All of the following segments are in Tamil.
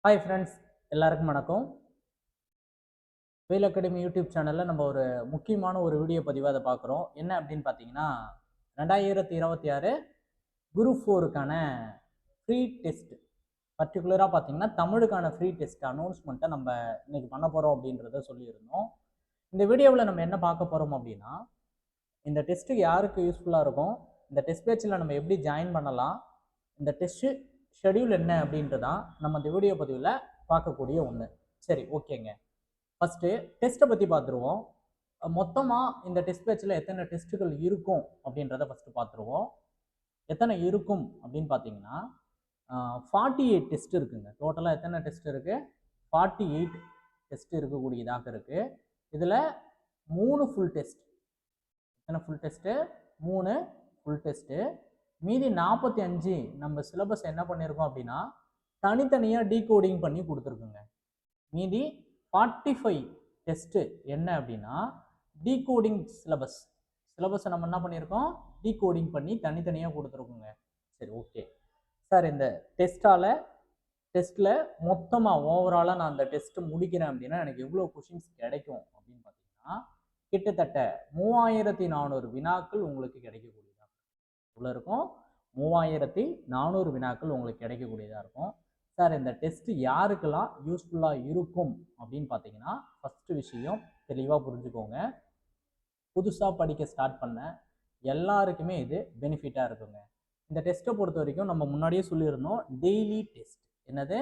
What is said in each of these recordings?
ஹாய் ஃப்ரெண்ட்ஸ், எல்லாருக்கும் வணக்கம். வேல் அகாடமி யூடியூப் சேனலில் நம்ம ஒரு முக்கியமான ஒரு வீடியோ பதிவாக அதை பார்க்குறோம். என்ன அப்படின்னு பார்த்தீங்கன்னா, 2026 குரூப் 4க்கான ஃப்ரீ டெஸ்ட், பர்டிகுலராக பார்த்தீங்கன்னா தமிழுக்கான ஃப்ரீ டெஸ்ட் அனௌன்ஸ்மெண்ட்டை நம்ம இன்னைக்கு பண்ண போகிறோம் அப்படின்றத சொல்லியிருந்தோம். இந்த வீடியோவில் நம்ம என்ன பார்க்க போகிறோம் அப்படின்னா, இந்த டெஸ்ட்டு யாருக்கு யூஸ்ஃபுல்லாக இருக்கும், இந்த டெஸ்ட் பேட்சில் நம்ம எப்படி ஜாயின் பண்ணலாம், இந்த டெஸ்ட்டு ஷெடியூல் என்ன அப்படின்றதான் நம்ம இந்த வீடியோ பதிவில் பார்க்கக்கூடிய ஒன்று. சரி, ஓகேங்க. ஃபஸ்ட்டு டெஸ்ட்டை பற்றி பார்த்துருவோம். மொத்தமாக இந்த டெஸ்ட் பேட்சில் எத்தனை டெஸ்ட்டுகள் இருக்கும் அப்படின்றத ஃபஸ்ட்டு பார்த்துருவோம். எத்தனை இருக்கும் அப்படின்னு பார்த்தீங்கன்னா 48 டெஸ்ட் இருக்குங்க. டோட்டலாக எத்தனை டெஸ்ட் இருக்குது? 48 டெஸ்ட் இருக்கக்கூடியதாக இருக்குது. இதில் 3 ஃபுல் டெஸ்ட். எத்தனை ஃபுல் டெஸ்ட்டு? 3 full test. மீதி 45 நம்ம சிலபஸ் என்ன பண்ணியிருக்கோம் அப்படின்னா தனித்தனியாக டீகோடிங் பண்ணி கொடுத்துருக்குங்க. மீதி 45 டெஸ்ட்டு என்ன அப்படின்னா டீகோடிங் சிலபஸை நம்ம என்ன பண்ணியிருக்கோம், டீகோடிங் பண்ணி தனித்தனியாக கொடுத்துருக்குங்க. சரி, ஓகே சார். இந்த டெஸ்ட்டில் மொத்தமாக ஓவராலாக நான் அந்த டெஸ்ட்டு முடிக்கிறேன் அப்படின்னா எனக்கு எவ்வளோ கொஷின்ஸ் கிடைக்கும் அப்படின்னு பார்த்தீங்கன்னா கிட்டத்தட்ட 3400 வினாக்கள் உங்களுக்கு கிடைக்கக்கூடியதாக இவ்வளோ இருக்கும். 3400 வினாக்கள் உங்களுக்கு கிடைக்கக்கூடியதாக இருக்கும். சார், இந்த டெஸ்ட் யாருக்கெல்லாம் யூஸ்ஃபுல்லாக இருக்கும் அப்படின்னு பார்த்தீங்கன்னா, ஃபஸ்ட்டு விஷயம் தெளிவாக புரிஞ்சுக்கோங்க. புதுசாக படிக்க ஸ்டார்ட் பண்ண எல்லாருக்குமே இது பெனிஃபிட்டாக இருக்குங்க. இந்த டெஸ்ட்டை பொறுத்த வரைக்கும் நம்ம முன்னாடியே சொல்லியிருந்தோம், டெய்லி டெஸ்ட். என்னது?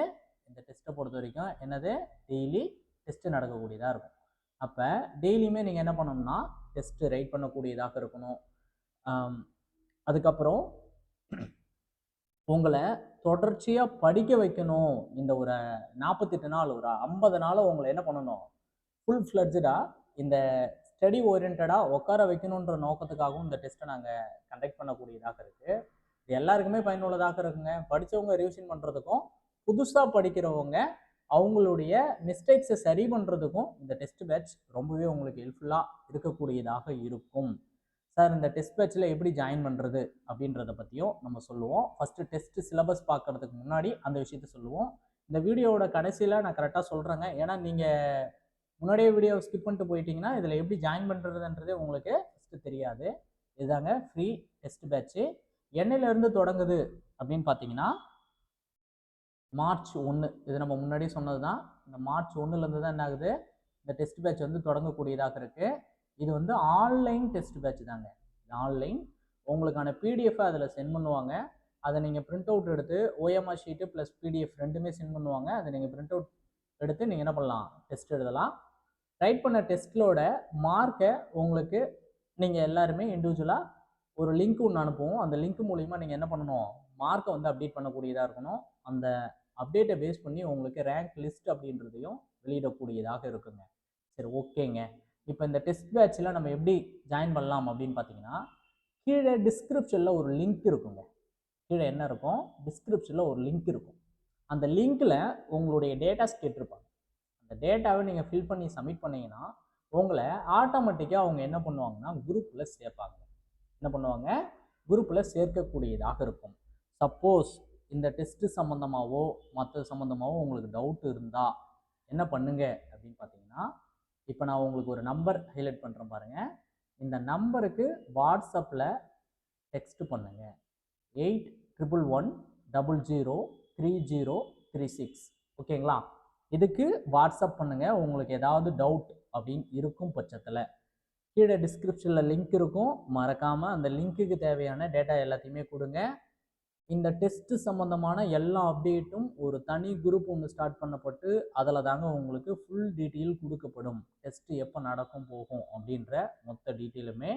இந்த டெஸ்ட்டை பொறுத்த வரைக்கும் என்னது? டெய்லி டெஸ்ட்டு நடக்கக்கூடியதாக இருக்கும். அப்போ டெய்லியுமே நீங்கள் என்ன பண்ணணும்னா டெஸ்ட்டு ரைட் பண்ணக்கூடியதாக இருக்கணும். அதுக்கப்புறம் உங்களை தொடர்ச்சியாக படிக்க வைக்கணும். இந்த ஒரு 48 நாள், ஒரு 50 நாள் உங்களை என்ன பண்ணணும், ஃபுல் ஃப்ளட்ஜாக இந்த ஸ்டடி ஓரியன்டாக உட்கார வைக்கணுன்ற நோக்கத்துக்காகவும் இந்த டெஸ்ட்டை நாங்கள் கண்டக்ட் பண்ணக்கூடியதாக இருக்குது. இது எல்லாருக்குமே பயனுள்ளதாக இருக்குங்க. படித்தவங்க ரிவிஷன் பண்ணுறதுக்கும், புதுசாக படிக்கிறவங்க அவங்களுடைய மிஸ்டேக்ஸை சரி பண்ணுறதுக்கும் இந்த டெஸ்ட் பேட்ச் ரொம்பவே உங்களுக்கு ஹெல்ப்ஃபுல்லாக இருக்கக்கூடியதாக இருக்கும். சார், இந்த டெஸ்ட் பேட்சில் எப்படி ஜாயின் பண்ணுறது அப்படின்றத பற்றியும் நம்ம சொல்லுவோம். ஃபஸ்ட்டு டெஸ்ட்டு சிலபஸ் பார்க்குறதுக்கு முன்னாடி அந்த விஷயத்த சொல்லுவோம். இந்த வீடியோவோட கடைசியில் நான் கரெக்டாக சொல்கிறேங்க. ஏன்னா நீங்கள் முன்னாடியே வீடியோ ஸ்கிப் பண்ணிட்டு போயிட்டீங்கன்னா இதில் எப்படி ஜாயின் பண்ணுறதுன்றதே உங்களுக்கு ஃபஸ்ட்டு தெரியாது. இதுதாங்க ஃப்ரீ டெஸ்ட் பேட்ச்சு. என்னையிலேருந்து தொடங்குது அப்படின்னு பார்த்தீங்கன்னா மார்ச் 1. இது நம்ம முன்னாடியே சொன்னது தான். இந்த மார்ச் 1லேருந்து தான் என்ன ஆகுது, இந்த டெஸ்ட் பேட்ச் வந்து தொடங்கக்கூடியதாக இருக்குது. இது வந்து ஆன்லைன் டெஸ்ட் பேட்ச் தாங்க. ஆன்லைன். உங்களுக்கான பிடிஎஃப் அதில் சென்ட் பண்ணுவாங்க. அதை நீங்கள் பிரிண்ட் அவுட் எடுத்து ஓஎம்ஆர் ஷீட்டு ப்ளஸ் பிடிஎஃப் ரெண்டுமே சென்ட் பண்ணுவாங்க. அதை நீங்கள் பிரிண்ட் அவுட் எடுத்து நீங்கள் என்ன பண்ணலாம், டெஸ்ட் எழுதலாம். ரைட் பண்ண டெஸ்ட்டிலோட மார்க்கை உங்களுக்கு நீங்கள் எல்லாருமே இண்டிவிஜுவலாக ஒரு லிங்க் ஒன்று அனுப்புவோம். அந்த லிங்க் மூலிமா நீங்கள் என்ன பண்ணணும், மார்க்கை வந்து அப்டேட் பண்ணக்கூடியதாக இருக்கணும். அந்த அப்டேட்டை பேஸ் பண்ணி உங்களுக்கு ரேங்க் லிஸ்ட் அப்படின்றதையும் வெளியிடக்கூடியதாக இருக்குங்க. சரி, ஓகேங்க. இப்போ இந்த டெஸ்ட் பேட்சில் நம்ம எப்படி ஜாயின் பண்ணலாம் அப்படின்னு பார்த்தீங்கன்னா, கீழே டிஸ்கிரிப்ஷனில் ஒரு லிங்க் இருக்குங்க. கீழே என்ன இருக்கும், டிஸ்கிரிப்ஷனில் ஒரு லிங்க் இருக்கும். அந்த லிங்க்கில் உங்களுடைய டேட்டாஸ் கேட்டிருப்பாங்க. அந்த டேட்டாவை நீங்கள் ஃபில் பண்ணி சப்மிட் பண்ணிங்கன்னா உங்களை ஆட்டோமேட்டிக்காக அவங்க என்ன பண்ணுவாங்கன்னா குரூப்பில் சேர்ப்பாங்க. என்ன பண்ணுவாங்க, குரூப்பில் சேர்க்கக்கூடியதாக இருக்கும். சப்போஸ் இந்த டெஸ்ட்டு சம்மந்தமாகவோ மற்ற சம்மந்தமாகவோ உங்களுக்கு டவுட் இருந்தால் என்ன பண்ணுங்க அப்படின்னு பார்த்தீங்கன்னா, இப்போ நான் உங்களுக்கு ஒரு நம்பர் ஹைலைட் பண்ணுறேன் பாருங்கள். இந்த நம்பருக்கு வாட்ஸ்அப்பில் டெக்ஸ்ட் பண்ணுங்க. 8111003036. ஓகேங்களா? இதுக்கு வாட்ஸ்அப் பண்ணுங்கள் உங்களுக்கு ஏதாவது டவுட் அப்படின்னு இருக்கும் பட்சத்தில். கீழே டிஸ்கிரிப்ஷனில் லிங்க் இருக்கும். மறக்காமல் அந்த லிங்க்குக்கு தேவையான டேட்டா எல்லாத்தையுமே கொடுங்க. இந்த டெஸ்ட்டு சம்மந்தமான எல்லா அப்டேட்டும் ஒரு தனி குரூப் ஒன்று ஸ்டார்ட் பண்ணப்பட்டு அதில் தாங்க உங்களுக்கு ஃபுல் டீட்டெயில் கொடுக்கப்படும். டெஸ்ட்டு எப்போ நடக்கும் போகும் அப்படின்ற மொத்த டீட்டெயிலுமே.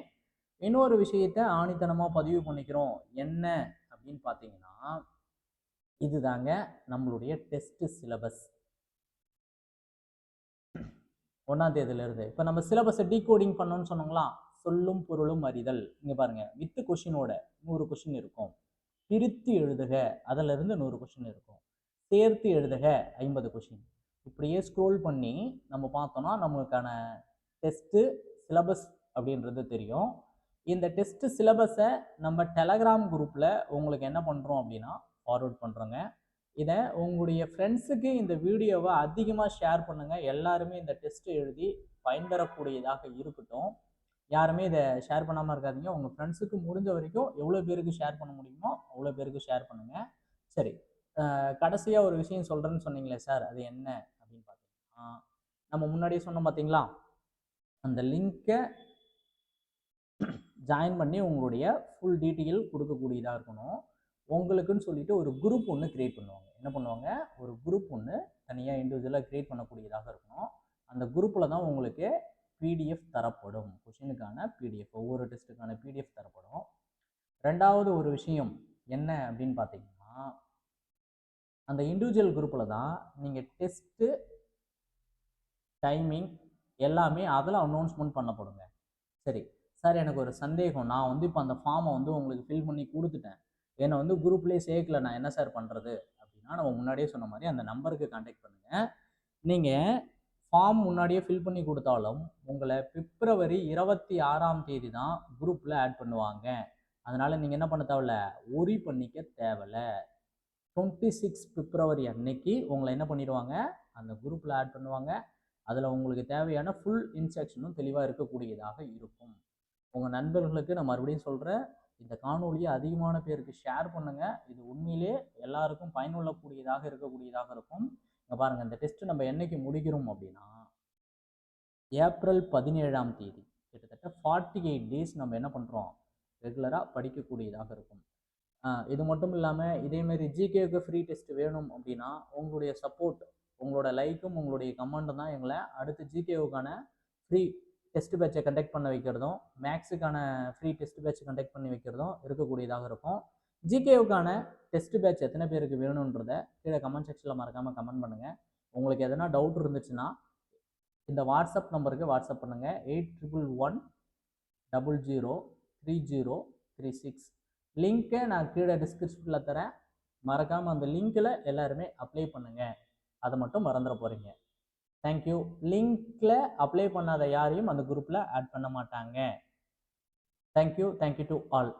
இன்னொரு விஷயத்தை ஆணித்தனமாக பதிவு பண்ணிக்கிறோம். என்ன அப்படின்னு பார்த்தீங்கன்னா, இதுதாங்க நம்மளுடைய டெஸ்ட்டு சிலபஸ். 1ஆம் தேதியிலிருந்து இப்போ நம்ம சிலபஸை டீகோடிங் பண்ணோன்னு சொன்னோங்களா, சொல்லும் பொருளும் அறிதல். இங்கே பாருங்கள், வித்து கொஷினோட 100 கொஷின் இருக்கும். பிரித்து எழுதுக அதிலிருந்து 100 கொஷின் இருக்கும். சேர்த்து எழுதுக 50 கொஷின். இப்படியே ஸ்க்ரோல் பண்ணி நம்ம பார்த்தோம்னா நம்மளுக்கான டெஸ்ட்டு சிலபஸ் அப்படின்றது தெரியும். இந்த டெஸ்ட்டு சிலபஸை நம்ம டெலகிராம் குரூப்பில் உங்களுக்கு என்ன பண்ணுறோம் அப்படின்னா ஃபார்வர்ட் பண்ணுறோங்க. இதை உங்களுடைய ஃப்ரெண்ட்ஸுக்கு இந்த வீடியோவை அதிகமாக ஷேர் பண்ணுங்கள். எல்லாருமே இந்த டெஸ்ட் எழுதி பயன்பெறக்கூடியதாக இருக்கட்டும். யாருமே இதை ஷேர் பண்ணாமல் இருக்காதீங்க. உங்கள் ஃப்ரெண்ட்ஸுக்கு முடிஞ்ச வரைக்கும் எவ்வளோ பேருக்கு ஷேர் பண்ண முடியுமோ அவ்வளோ பேருக்கு ஷேர் பண்ணுங்கள். சரி, கடைசியாக ஒரு விஷயம் சொல்கிறேன்னு சொன்னீங்களே சார், அது என்ன அப்படின்னு பார்த்தீங்கன்னா, நம்ம முன்னாடியே சொன்னோம் பார்த்தீங்களா, அந்த லிங்கை ஜாயின் பண்ணி உங்களுடைய ஃபுல் டீட்டெயில் கொடுக்கக்கூடியதாக இருக்கணும். உங்களுக்குன்னு சொல்லிட்டு ஒரு குரூப் ஒன்று கிரியேட் பண்ணுவாங்க. என்ன பண்ணுவாங்க, ஒரு குரூப் ஒன்று தனியாக இண்டிவிஜுவலாக கிரியேட் பண்ணக்கூடியதாக இருக்கணும். அந்த குரூப்பில் தான் உங்களுக்கு பிடிஎஃப் தரப்படும். கொஷினுக்கான பிடிஎஃப், ஒவ்வொரு டெஸ்ட்டுக்கான பிடிஎஃப் தரப்படும். ரெண்டாவது ஒரு விஷயம் என்ன அப்படின்னு பார்த்தீங்கன்னா, அந்த இண்டிவிஜுவல் குரூப்பில் தான் நீங்கள் டெஸ்ட்டு டைமிங் எல்லாமே அதில் அனௌன்ஸ்மெண்ட் பண்ணப்படுங்க. சரி சார், எனக்கு ஒரு சந்தேகம். நான் வந்து இப்போ அந்த ஃபார்மை வந்து உங்களுக்கு ஃபில் பண்ணி கொடுத்துட்டேன், என்னை வந்து குரூப்லேயே சேர்க்கல, நான் என்ன சார் பண்ணுறது அப்படின்னா, நம்ம முன்னாடியே சொன்ன மாதிரி அந்த நம்பருக்கு கான்டாக்ட் பண்ணுங்கள். நீங்கள் ஃபார்ம் முன்னாடியே ஃபில் பண்ணி கொடுத்தாலும் உங்களை பிப்ரவரி 26 தான் குரூப்பில் ஆட் பண்ணுவாங்க. அதனால் நீங்கள் என்ன பண்ண தேவையில்ல, ஒரி பண்ணிக்க தேவையில்ல. 26 பிப்ரவரி அன்னைக்கு உங்களை என்ன பண்ணிடுவாங்க, அந்த குரூப்பில் ஆட் பண்ணுவாங்க. அதில் உங்களுக்கு தேவையான ஃபுல் இன்ஸ்ட்ரக்ஷனும் தெளிவாக இருக்கக்கூடியதாக இருக்கும். உங்கள் நண்பர்களுக்கு நான் மறுபடியும் சொல்கிறேன், இந்த காணொலியை அதிகமான பேருக்கு ஷேர் பண்ணுங்கள். இது உண்மையிலே எல்லாருக்கும் பயனுள்ளக்கூடியதாக இருக்கக்கூடியதாக இருக்கும். இங்கே பாருங்கள், இந்த டெஸ்ட்டு நம்ம என்னைக்கு முடிக்கிறோம் அப்படின்னா, ஏப்ரல் 17 கிட்டத்தட்ட 48 டேஸ் நம்ம என்ன பண்ணுறோம், ரெகுலராக படிக்கக்கூடியதாக இருக்கும். இது மட்டும் இல்லாமல் இதேமாரி ஜிகேவுக்கு ஃப்ரீ டெஸ்ட் வேணும் அப்படின்னா உங்களுடைய சப்போர்ட், உங்களோட லைக்கும் உங்களுடைய கமெண்ட்டும் தான் எங்களை அடுத்து ஜிகேவுக்கான ஃப்ரீ டெஸ்ட் பேட்சை கண்டக்ட் பண்ண வைக்கிறதும், மேக்ஸுக்கான ஃப்ரீ டெஸ்ட் பேட்ச் கண்டக்ட் பண்ணி வைக்கிறதும் இருக்கக்கூடியதாக இருக்கும். ஜிகேவுக்கான டெஸ்ட் பேட்ச் எத்தனை பேருக்கு வேணுன்றத கீழே கமெண்ட் செக்ஷனில் மறக்காமல் கமெண்ட் பண்ணுங்கள். உங்களுக்கு எதனா டவுட் இருந்துச்சுன்னா இந்த வாட்ஸ்அப் நம்பருக்கு வாட்ஸ்அப் பண்ணுங்கள். 8111003036. லிங்க்கை நான் கீழே டிஸ்கிரிப்ஷனில் தரேன். மறக்காமல் அந்த லிங்க்கில் எல்லாருமே அப்ளை பண்ணுங்கள். அதை மட்டும் மறந்துட போகிறீங்க. தேங்க்யூ. லிங்க்கில் அப்ளை பண்ணாத யாரையும் அந்த குரூப்பில் ஆட் பண்ண மாட்டாங்க. Thank you to all.